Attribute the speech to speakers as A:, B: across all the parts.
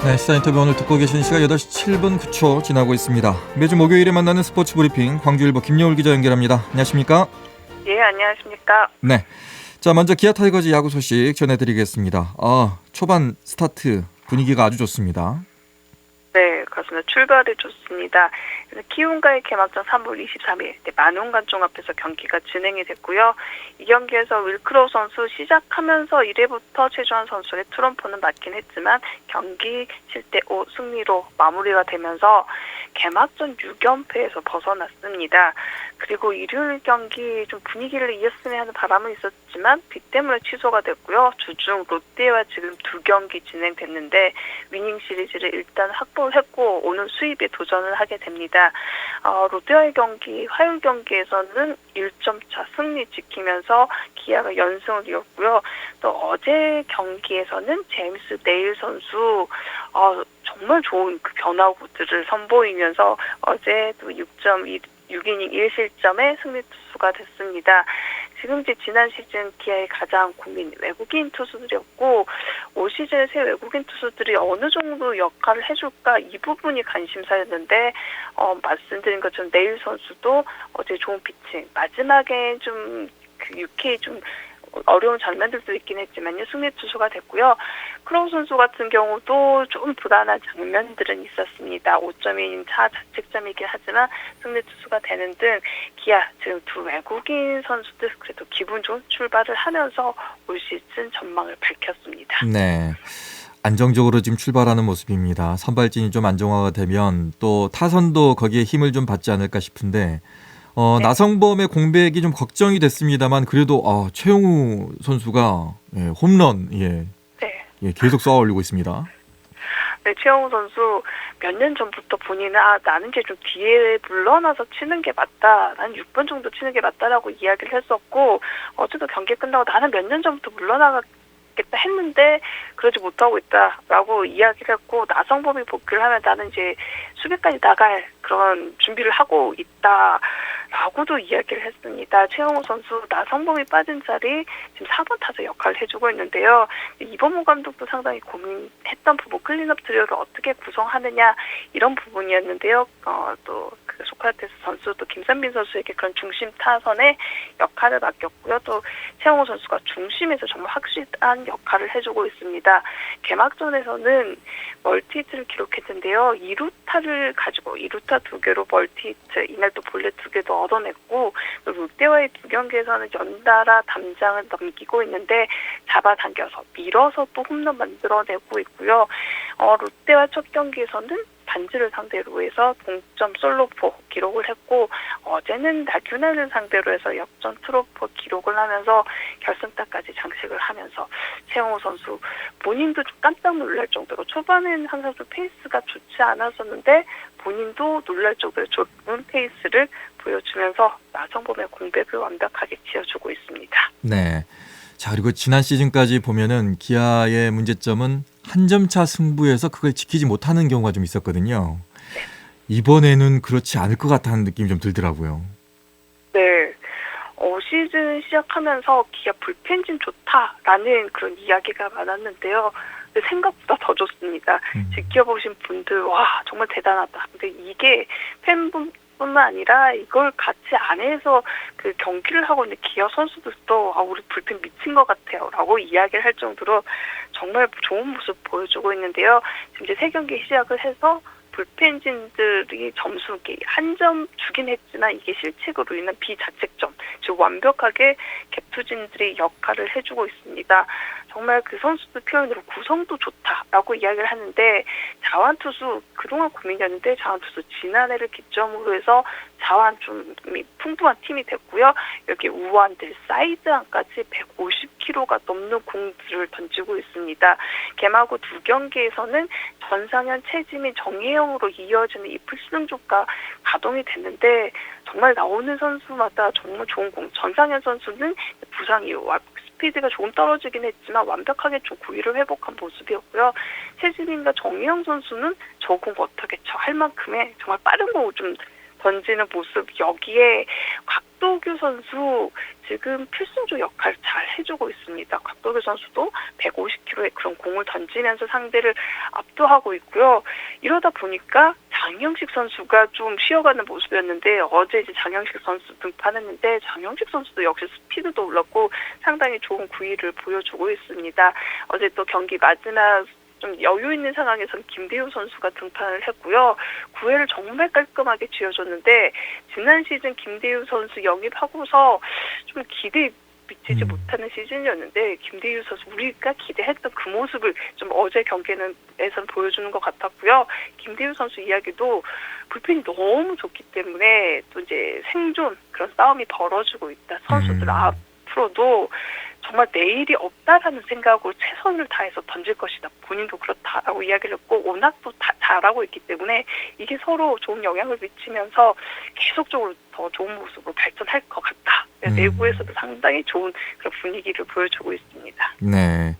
A: 네, 시사 인터뷰 오늘 듣고 계신 시각 8시 7분 9초 지나고 있습니다. 매주 목요일에 만나는 스포츠 브리핑 광주일보 김여울 기자 연결합니다. 안녕하십니까?
B: 예, 안녕하십니까?
A: 네. 자, 먼저 기아 타이거즈 야구 소식 전해드리겠습니다. 초반 스타트 분위기가 아주 좋습니다.
B: 네, 그렇습니다. 출발이 좋습니다. 키움과의 개막전 3월 23일 만운관중 앞에서 경기가 진행이 됐고요. 이 경기에서 윌크로우 선수 시작하면서 1회부터 최주환 선수의 트럼프는 맞긴 했지만 경기 7대5 승리로 마무리가 되면서 개막전 6연패에서 벗어났습니다. 그리고 일요일 경기 좀 분위기를 이었으면 하는 바람은 있었지만 비 때문에 취소가 됐고요. 주중 롯데와 지금 2경기 진행됐는데 위닝 시리즈를 일단 확보했고 오늘 수입에 도전을 하게 됩니다. 롯데와의 경기, 화요일 경기에서는 1점 차 승리 지키면서 기아가 연승을 이었고요. 또 어제 경기에서는 제임스 네일 선수 정말 좋은 그 변화구들을 선보이면서 어제 또 6이닝 1실점의 승리 투수가 됐습니다. 지금 이제 지난 시즌 기아의 가장 고민 외국인 투수들이었고 올 시즌에 새 외국인 투수들이 어느 정도 역할을 해줄까 이 부분이 관심사였는데 말씀드린 것처럼 네일 선수도 어제 좋은 피칭 마지막에 좀 그 UK 좀 어려운 장면들도 있긴 했지만요. 승리 투수가 됐고요. 크로우 선수 같은 경우도 좀 불안한 장면들은 있었습니다. 5점인 차 자책점이긴 하지만 승리 투수가 되는 등 기아 지금 두 외국인 선수들 그래도 기분 좋은 출발을 하면서 올 시즌 전망을 밝혔습니다.
A: 네. 안정적으로 지금 출발하는 모습입니다. 선발진이 좀 안정화가 되면 또 타선도 거기에 힘을 좀 받지 않을까 싶은데
B: 네.
A: 나성범의 공백이 좀 걱정이 됐습니다만 그래도 최용우 선수가 홈런
B: 네.
A: 계속 쏘아 올리고 있습니다.
B: 네, 최영우 선수 몇 년 전부터 본인은 나는 이제 좀 뒤에 물러나서 치는 게 맞다. 난 6번 정도 치는 게 맞다라고 이야기를 했었고 어제도 경기 끝나고 나는 몇 년 전부터 물러나겠다 했는데 그러지 못하고 있다라고 이야기를 했고 나성범이 복귀를 하면 나는 이제 수비까지 나갈 그런 준비를 하고 있다라고도 이야기를 했습니다. 최영우 선수 나성범이 빠진 자리 지금 4번 타자 역할을 해주고 있는데요. 이범호 감독도 상당히 고민했던 부분 클린업 트리오를 어떻게 구성하느냐 이런 부분이었는데요. 또 그 소크라테스 선수 또 김선빈 선수에게 그런 중심 타선의 역할을 맡겼고요. 또 최영우 선수가 중심에서 정말 확실한 역할을 해주고 있습니다. 개막전에서는 멀티히트를 기록했는데요. 2루타를 가지고 2루타 2개로 멀티히트 이날 또 볼넷 2개도 얻어냈고 또 롯데와의 2경기에서는 연달아 담장을 넘기고 있는데 잡아당겨서 밀어서 또 홈런 만들어내고 있고요. 롯데와 첫 경기에서는 반지를 상대로 해서 동점 솔로포 기록을 했고 어제는 나균아를 상대로 해서 역전 트로포 기록을 하면서 결승타까지 장식을 하면서 최영호 선수 본인도 좀 깜짝 놀랄 정도로 초반에는 항상 좀 페이스가 좋지 않았었는데 본인도 놀랄 정도로 좋은 페이스를 보여주면서 나성범의 공백을 완벽하게 지어주고 있습니다.
A: 네. 자, 그리고 지난 시즌까지 보면은 기아의 문제점은 한 점 차 승부에서 그걸 지키지 못하는 경우가 좀 있었거든요. 이번에는 그렇지 않을 것 같다는 느낌이 좀 들더라고요.
B: 네. 시즌 시작하면서 기아 불펜진 좋다라는 그런 이야기가 많았는데요. 근데 생각보다 더 좋습니다. 지켜보신 분들 와 정말 대단하다. 근데 이게 팬분뿐만 아니라 이걸 같이 안에서 그 경기를 하고 있는 기아 선수들도 우리 불펜 미친 것 같아요라고 이야기를 할 정도로 정말 좋은 모습 보여주고 있는데요. 지금 이제 3경기 시작을 해서 불펜진들이 점수 한 점 주긴 했지만 이게 실책으로 인한 비자책점, 즉 완벽하게 갭투진들이 역할을 해주고 있습니다. 정말 그 선수들 표현으로 구성도 좋다라고 이야기를 하는데 자완투수 그동안 고민이었는데 자완투수 지난해를 기점으로 해서 자완 좀 풍부한 팀이 됐고요. 여기 우완들 사이드안까지 150km가 넘는 공들을 던지고 있습니다. 개막 후 2경기에서는 전상현, 최지민, 정혜영으로 이어지는 이 필승조가 가동이 됐는데 정말 나오는 선수마다 정말 좋은 공. 전상현 선수는 부상 이후 스피드가 조금 떨어지긴 했지만 완벽하게 좀 구위를 회복한 모습이었고요. 최지민과 정혜영 선수는 저 공 어떻게 쳐 할 만큼의 정말 빠른 공을 좀 던지는 모습. 여기에 곽도규 선수 지금 필승조 역할을 잘 해주고 있습니다. 곽도규 선수도 150km의 그런 공을 던지면서 상대를 압도하고 있고요. 이러다 보니까 장영식 선수가 좀 쉬어가는 모습이었는데 어제 이제 장영식 선수 등판했는데 장영식 선수도 역시 스피드도 올랐고 상당히 좋은 구위를 보여주고 있습니다. 어제 또 경기 마지막 좀 여유 있는 상황에서는 김대우 선수가 등판을 했고요. 9회를 정말 깔끔하게 쥐어줬는데 지난 시즌 김대우 선수 영입하고서 좀 기대에 미치지 못하는 시즌이었는데 김대우 선수 우리가 기대했던 그 모습을 좀 어제 경기에선 보여주는 것 같았고요. 김대우 선수 이야기도 불펜이 너무 좋기 때문에 또 이제 생존 그런 싸움이 벌어지고 있다. 선수들 앞으로도 정말 내일이 없다라는 생각으로 최선을 다해서 던질 것이다. 본인도 그렇다라고 이야기를 했고 워낙 또 잘하고 있기 때문에 이게 서로 좋은 영향을 미치면서 계속적으로 더 좋은 모습으로 발전할 것 같다. 내부에서도 상당히 좋은 그런 분위기를 보여주고 있습니다.
A: 네.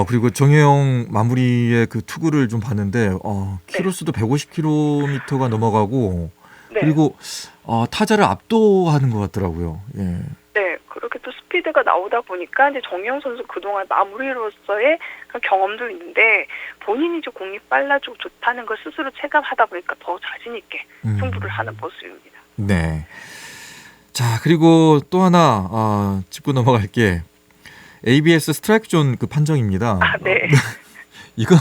A: 그리고 정효영 마무리의 그 투구를 좀 봤는데 키로수도 150km가 넘어가고
B: 네.
A: 그리고 타자를 압도하는 것 같더라고요. 예.
B: 네, 그렇게 또 스피드가 나오다 보니까 이제 정영 선수 그동안 마무리로서의 그런 경험도 있는데 본인이 이제 공이 빨라지고 좋다는 걸 스스로 체감하다 보니까 더 자신 있게 승부를 하는 모습입니다.
A: 네. 자, 그리고 또 하나 짚고 넘어갈 게 ABS 스트라이크 존 그 판정입니다.
B: 네.
A: 이거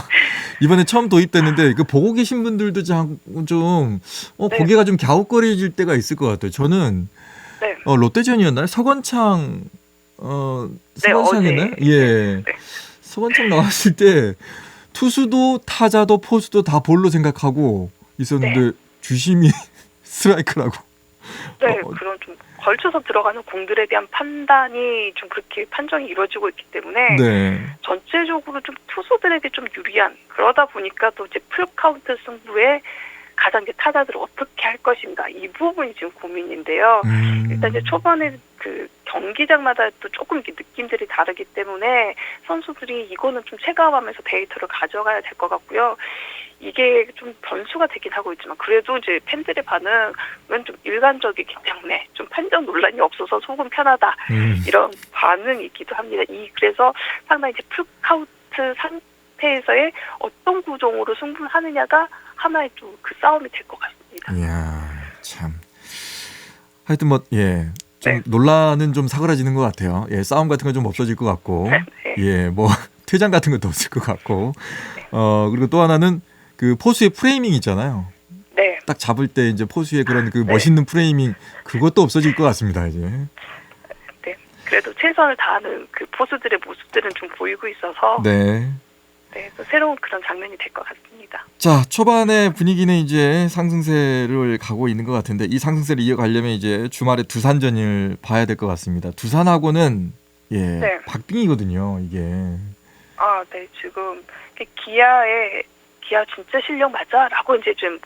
A: 이번에 처음 도입됐는데 이거 보고 계신 분들도 좀
B: 네.
A: 고개가 좀 갸웃거려질 때가 있을 것 같아요. 저는
B: 네.
A: 롯데전이었나요? 서건창 서건창이었나요?
B: 어제.
A: 예.
B: 네.
A: 서건창 나왔을 때 투수도 타자도 포수도 다 볼로 생각하고 있었는데 주심이 스트라이크라고.
B: 네, 그런 좀 걸쳐서 들어가는 공들에 대한 판단이 좀 그렇게 판정이 이루어지고 있기 때문에
A: 네.
B: 전체적으로 좀 투수들에게 좀 유리한 그러다 보니까 또 이제 풀카운트 승부에 가장 이제 타자들을 어떻게 할 것인가 이 부분이 지금 고민인데요. 일단 이제 초반에 그 경기장마다 또 조금 이렇게 느낌들이 다르기 때문에 선수들이 이거는 좀 체감하면서 데이터를 가져가야 될 것 같고요. 이게 좀 변수가 되긴 하고 있지만 그래도 이제 팬들의 반응은 좀 일관적이기 때문에 좀 판정 논란이 없어서 속은 편하다 이런 반응이기도 합니다. 그래서 상당히 이제 풀카운트 상태에서의 어떤 구종으로 승부하느냐가 하나의 좀 그 싸움이 될 것 같습니다.
A: 이야, 참. 하여튼 좀
B: 네.
A: 논란은 좀 사그라지는 것 같아요. 예, 싸움 같은 건 좀 없어질 것 같고,
B: 네.
A: 예, 퇴장 같은 것도 없을 것 같고, 그리고 또 하나는 그 포수의 프레이밍 있잖아요.
B: 네.
A: 딱 잡을 때 이제 포수의 그런 그
B: 네.
A: 멋있는 프레이밍 그것도 없어질 것 같습니다, 이제.
B: 네. 그래도 최선을 다하는 그 포수들의 모습들은 좀 보이고 있어서
A: 네.
B: 네, 또 새로운 그런 장면이 될 것 같습니다.
A: 자, 초반의 분위기는 이제 상승세를 가고 있는 것 같은데 이 상승세를 이어가려면 이제 주말에 두산전을 봐야 될 것 같습니다. 두산하고는
B: 네.
A: 박빙이거든요, 이게.
B: 네. 지금 기아 진짜 실력 맞아라고 이제 좀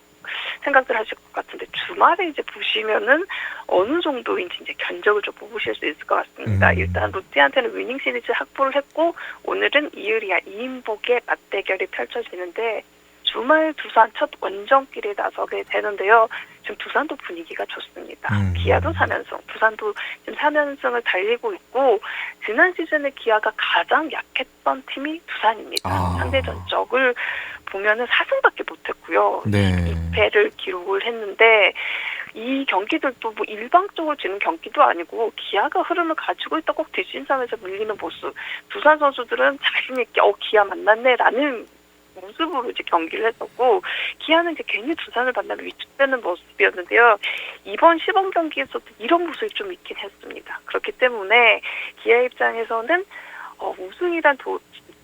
B: 생각들 하실 것 같은데 주말에 이제 보시면은 어느 정도인지 이제 견적을 좀 뽑으실 수 있을 것 같습니다. 일단 롯데한테는 위닝 시리즈 확보를 했고 오늘은 이의리와 이인복의 맞대결이 펼쳐지는데 주말 두산 첫 원정길에 나서게 되는데요. 지금 두산도 분위기가 좋습니다. 기아도 3연승, 두산도 지금 3연승을 달리고 있고 지난 시즌에 기아가 가장 약했던 팀이 두산입니다. 상대 전적을 보면은 4승밖에 못했고요.
A: 네.
B: 2패를 기록을 했는데 이 경기들도 일방적으로 지는 경기도 아니고 기아가 흐름을 가지고 있다 꼭 뒷심상에서 밀리는 모습. 두산 선수들은 자신 있게 기아 만났네라는 모습으로 이제 경기를 했었고 기아는 이제 괜히 두산을 만나면 위축되는 모습이었는데요. 이번 시범 경기에서도 이런 모습이 좀 있긴 했습니다. 그렇기 때문에 기아 입장에서는 우승이란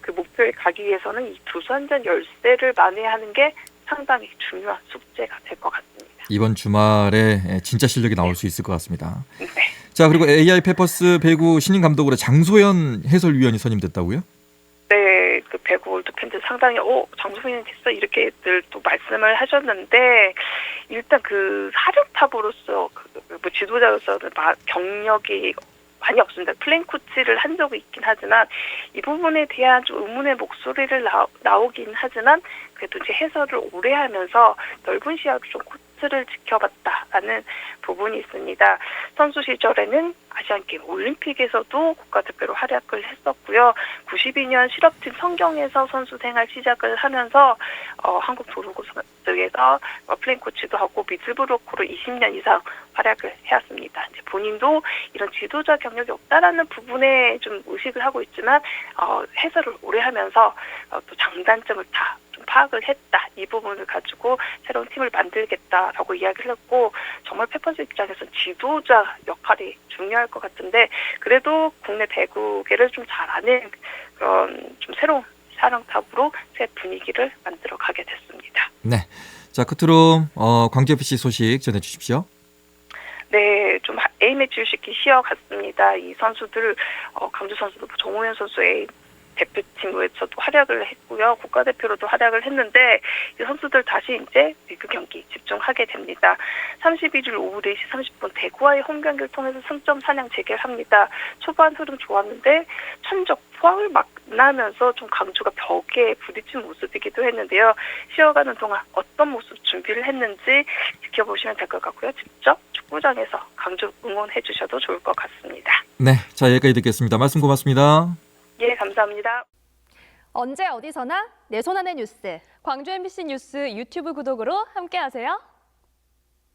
B: 그 목표에 가기 위해서는 이 두산전 열세를 만회하는 게 상당히 중요한 숙제가 될 것 같습니다.
A: 이번 주말에 진짜 실력이 나올 수 있을 것 같습니다.
B: 네.
A: 자, 그리고 AI 페퍼스 배구 신인 감독으로 장소연 해설위원이 선임됐다고요?
B: 네, 그 배구 올드 팬들 상당히 장소연이 됐어 이렇게들 또 말씀을 하셨는데 일단 그 사령탑으로서 지도자로서는 경력이 많이 없습니다. 플레인 코치를 한 적이 있긴 하지만 이 부분에 대한 좀 의문의 목소리를 나오긴 하지만 그래도 이제 해설을 오래 하면서 넓은 시야로 좀 코트를 지켜봤다라는 부분이 있습니다. 선수 시절에는 아시안게임 올림픽에서도 국가대표로 활약을 했었고요. 92년 실업팀 성경에서 선수 생활 시작을 하면서 한국 도로고속에서 플레인 코치도 하고 미들브로커로 20년 이상 활약을 해왔습니다. 이제 본인도 이런 지도자 경력이 없다라는 부분에 좀 의식을 하고 있지만 해설을 오래 하면서 또 장단점을 다 좀 파악을 했다. 이 부분을 가지고 새로운 팀을 만들겠다라고 이야기를 했고 정말 페퍼즈 입장에서 지도자 역할이 중요할 것 같은데 그래도 국내 배구계를 좀 잘 아는 그런 좀 새로운 사령탑으로 새 분위기를 만들어 가게 됐습니다.
A: 네. 자, 끝으로 광주FC 소식 전해주십시오.
B: 네, 좀 A매치 휴식기 쉬어갔습니다. 이 선수들 강주 선수도 정호연 선수 A 대표팀에서도 활약을 했고요. 국가대표로도 활약을 했는데 이 선수들 다시 이제 리그 경기 집중하게 됩니다. 31일 오후 4시 30분 대구와의 홈 경기를 통해서 승점 사냥 재개합니다. 초반 흐름 좋았는데 천적 포항을 만나면서 좀 강주가 벽에 부딪힌 모습이기도 했는데요. 쉬어가는 동안 어떤 모습 준비를 했는지 지켜보시면 될 것 같고요. 직접 축구장에서 강주 응원해 주셔도 좋을 것 같습니다.
A: 네, 자 여기까지 듣겠습니다. 말씀 고맙습니다.
B: 예, 감사합니다.
C: 언제 어디서나 내 손 안의 뉴스.
D: 광주 MBC 뉴스 유튜브 구독으로 함께하세요.